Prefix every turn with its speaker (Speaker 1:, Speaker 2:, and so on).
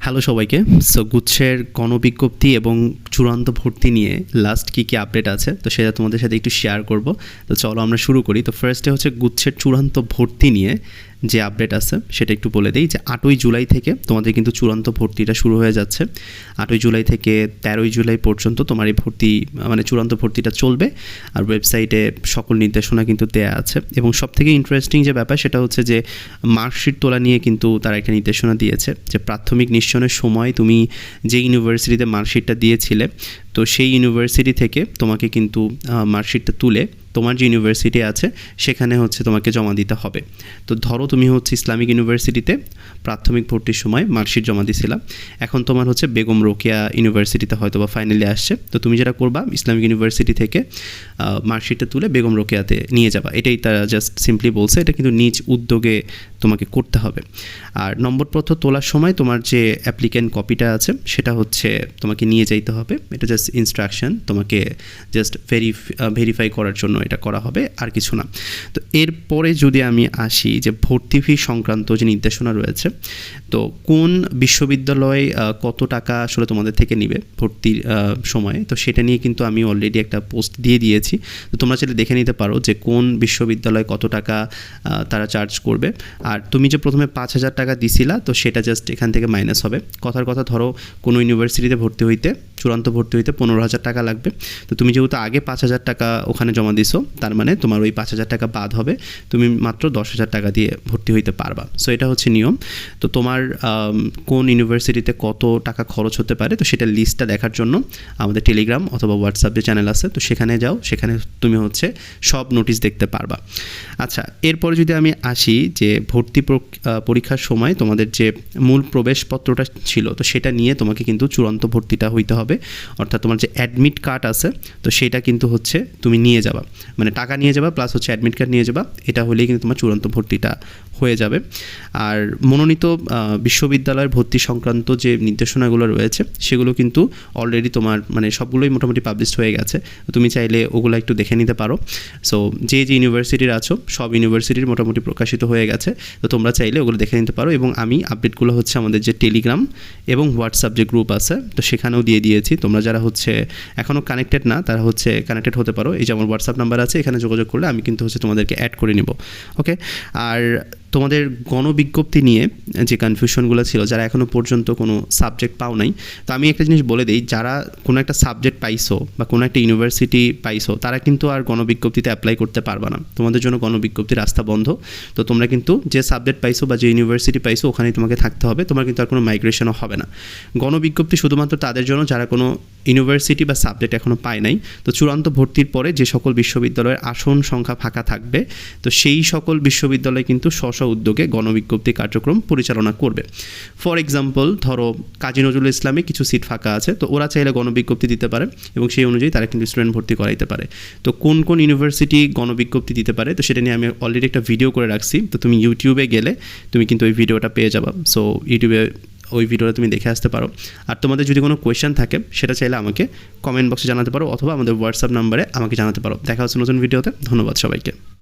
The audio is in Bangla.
Speaker 1: হ্যালো সবাইকে। সো গুচ্ছের গণবিজ্ঞপ্তি এবং চূড়ান্ত ভর্তি নিয়ে লাস্ট কী কী আপডেট আছে তো সেটা তোমাদের সাথে একটু শেয়ার করব। তো চলো আমরা শুরু করি। তো ফার্স্টে হচ্ছে গুচ্ছের চূড়ান্ত ভর্তি নিয়ে যে আপডেট আছে সেটা একটু বলে দিই যে 8ই জুলাই থেকে তোমাদের কিন্তু চূড়ান্ত ভর্তিটা শুরু হয়ে যাচ্ছে। 8ই জুলাই থেকে 13ই জুলাই পর্যন্ত তোমার এই ভর্তি মানে চূড়ান্ত ভর্তিটা চলবে। আর ওয়েবসাইটে সকল নির্দেশনা কিন্তু দেয়া আছে এবং সবথেকে ইন্টারেস্টিং যে ব্যাপার সেটা হচ্ছে যে মার্কশিট তোলা নিয়ে কিন্তু তারা একটা নির্দেশনা দিয়েছে যে প্রাথমিক নিশ্চয়নের সময় তুমি যে ইউনিভার্সিটিতে মার্কশিটটা দিয়েছিলে তো সেই ইউনিভার্সিটি থেকে তোমাকে কিন্তু মার্কশিটটা তুলে তোমার যে ইউনিভার্সিটি আছে সেখানে হচ্ছে তোমাকে জমা দিতে হবে। তো ধরো তুমি হচ্ছে ইসলামিক ইউনিভার্সিটিতে প্রাথমিক ভর্তির সময় মার্কশিট জমা দিয়েছিলাম, এখন তোমার হচ্ছে বেগম রোকেয়া ইউনিভার্সিটিতে হয়তো বা ফাইনালি আসছে, তো তুমি যেটা করবা ইসলামিক ইউনিভার্সিটি থেকে মার্কশিটটা তুলে বেগম রোকেয়াতে নিয়ে যাবা। এটাই তারা জাস্ট সিম্পলি বলছে, এটা কিন্তু নিজ উদ্যোগে তোমাকে করতে হবে। আর নম্বরপত্র তোলার সময় তোমার যে অ্যাপ্লিক্যান্ট কপিটা আছে সেটা হচ্ছে তোমাকে নিয়ে যাইতে হবে। এটা জাস্ট ইনস্ট্রাকশন, তোমাকে জাস্ট ভেরিফাই করার জন্য এটা করা হবে, আর কিছু না। তো এরপরে যদি আমি আসি যে ভর্তি ফি সংক্রান্ত যে নির্দেশনা রয়েছে, তো কোন বিশ্ববিদ্যালয় কত টাকা আসলে তোমাদের থেকে নেবে ভর্তির সময়ে, তো সেটা নিয়ে কিন্তু আমি অলরেডি একটা পোস্ট দিয়ে দিয়েছি। তো তোমরা চাইলে দেখে নিতে পারো যে কোন বিশ্ববিদ্যালয় কত টাকা তারা চার্জ করবে। আর তুমি যে প্রথমে 5,000 টাকা দিছিলা তো সেটা জাস্ট এখান থেকে মাইনাস হবে। কথার কথা ধরো কোনো ইউনিভার্সিটিতে ভর্তি হইতে চূড়ান্ত ভর্তি হইতে 15,000 টাকা লাগবে, তো তুমি যেহেতু আগে 5,000 টাকা ওখানে জমা দিছো তার মানে তোমার ওই 5,000 টাকা বাদ হবে, তুমি মাত্র 10,000 টাকা দিয়ে ভর্তি হইতে পারবা। সো এটা হচ্ছে নিয়ম। তো তোমার কোন ইউনিভার্সিটিতে কত টাকা খরচ হতে পারে তো সেটা লিস্টটা দেখার জন্য আমাদের টেলিগ্রাম অথবা হোয়াটসঅ্যাপ যে চ্যানেল আছে তো সেখানে যাও, সেখানে তুমি হচ্ছে সব নোটিশ দেখতে পারবা। আচ্ছা, এরপরে যদি আমি আসি যে ভর্তি পরীক্ষার সময় তোমাদের যে মূল প্রবেশপত্রটা ছিল তো সেটা নিয়ে তোমাকে কিন্তু চূড়ান্ত ভর্তিটা হইতে হবে, অর্থাৎ তোমার যে অ্যাডমিট কার্ড আছে তো সেটা কিন্তু হচ্ছে তুমি নিয়ে যাবা, মানে টাকা নিয়ে যাবা প্লাস হচ্ছে অ্যাডমিট কার্ড নিয়ে যাবা, এটা হলেই কিন্তু তোমার চূড়ান্ত ভর্তিটা হয়ে যাবে। আর মনোনীত বিশ্ববিদ্যালয়ের ভর্তি সংক্রান্ত যে নির্দেশনাগুলো রয়েছে সেগুলো কিন্তু অলরেডি তোমার মানে সবগুলোই মোটামুটি পাবলিশড হয়ে গেছে, তুমি চাইলে ওগুলো একটু দেখে নিতে পারো। সো যে ইউনিভার্সিটির আছো সব ইউনিভার্সিটির মোটামুটি প্রকাশিত হয়ে গেছে, তো তোমরা চাইলে ওগুলো দেখে নিতে পারো। এবং আমি আপডেটগুলো হচ্ছে আমাদের যে টেলিগ্রাম এবং হোয়াটসঅ্যাপ যে গ্রুপ আছে তো সেখানেও দিয়ে দিয়েছি। তোমরা যারা হচ্ছে এখনও কানেক্টেড না তারা হচ্ছে কানেক্টেড হতে পারো, এই যে আমার হোয়াটসঅ্যাপ নাম্বার আছে এখানে যোগাযোগ করলে আমি কিন্তু হচ্ছে তোমাদেরকে অ্যাড করে নেব। ওকে, আর তোমাদের গণবিজ্ঞপ্তি নিয়ে যে কনফিউশনগুলো ছিল, যারা এখনও পর্যন্ত কোনো সাবজেক্ট পাও নাই, তো আমি একটা জিনিস বলে দিই, যারা কোনো একটা সাবজেক্ট পাইছো বা কোনো একটা ইউনিভার্সিটি পাইছো তারা কিন্তু আর গণবিজ্ঞপ্তিতে অ্যাপ্লাই করতে পারবে না, তোমাদের জন্য গণবিজ্ঞপ্তির রাস্তা বন্ধ। তো তোমরা কিন্তু যে সাবজেক্ট পাইছো বা যে ইউনিভার্সিটি পাইছো ওখানেই তোমাকে থাকতে হবে, তোমার কিন্তু আর কোনো মাইগ্রেশনও হবে না। গণবিজ্ঞপ্তি শুধুমাত্র তাদের জন্য যারা কোনো ইউনিভার্সিটি বা সাবজেক্ট এখনও পায় নাই। তো চূড়ান্ত ভর্তির পরে যে সকল বিশ্ববিদ্যালয়ের আসন সংখ্যা ফাঁকা থাকবে তো সেই সকল বিশ্ববিদ্যালয় কিন্তু স্ব উদ্যোগে গণবিজ্ঞপ্তি কার্যক্রম পরিচালনা করবে। ফর এক্সাম্পল ধরো কাজী নজরুল ইসলামে কিছু সিট ফাঁকা আছে, তো ওরা চাইলে গণবিজ্ঞপ্তি দিতে পারে এবং সেই অনুযায়ী তারা কিন্তু স্টুডেন্ট ভর্তি করাইতে পারে। তো কোন কোন ইউনিভার্সিটি গণবিজ্ঞপ্তি দিতে পারে তো সেটা নিয়ে আমি অলরেডি একটা ভিডিও করে রাখছি, তো তুমি ইউটিউবে গেলে তুমি কিন্তু ওই ভিডিওটা পেয়ে যাবা। সো ইউটিউবে ওই ভিডিওটা তুমি দেখে আসতে পারো। আর তোমাদের যদি কোনো কোয়েশ্চেন থাকে সেটা চাইলে আমাকে কমেন্ট বক্সে জানাতে পারো অথবা আমাদের হোয়াটসঅ্যাপ নাম্বারে আমাকে জানাতে পারো। দেখা হচ্ছে নতুন ভিডিওতে। ধন্যবাদ সবাইকে।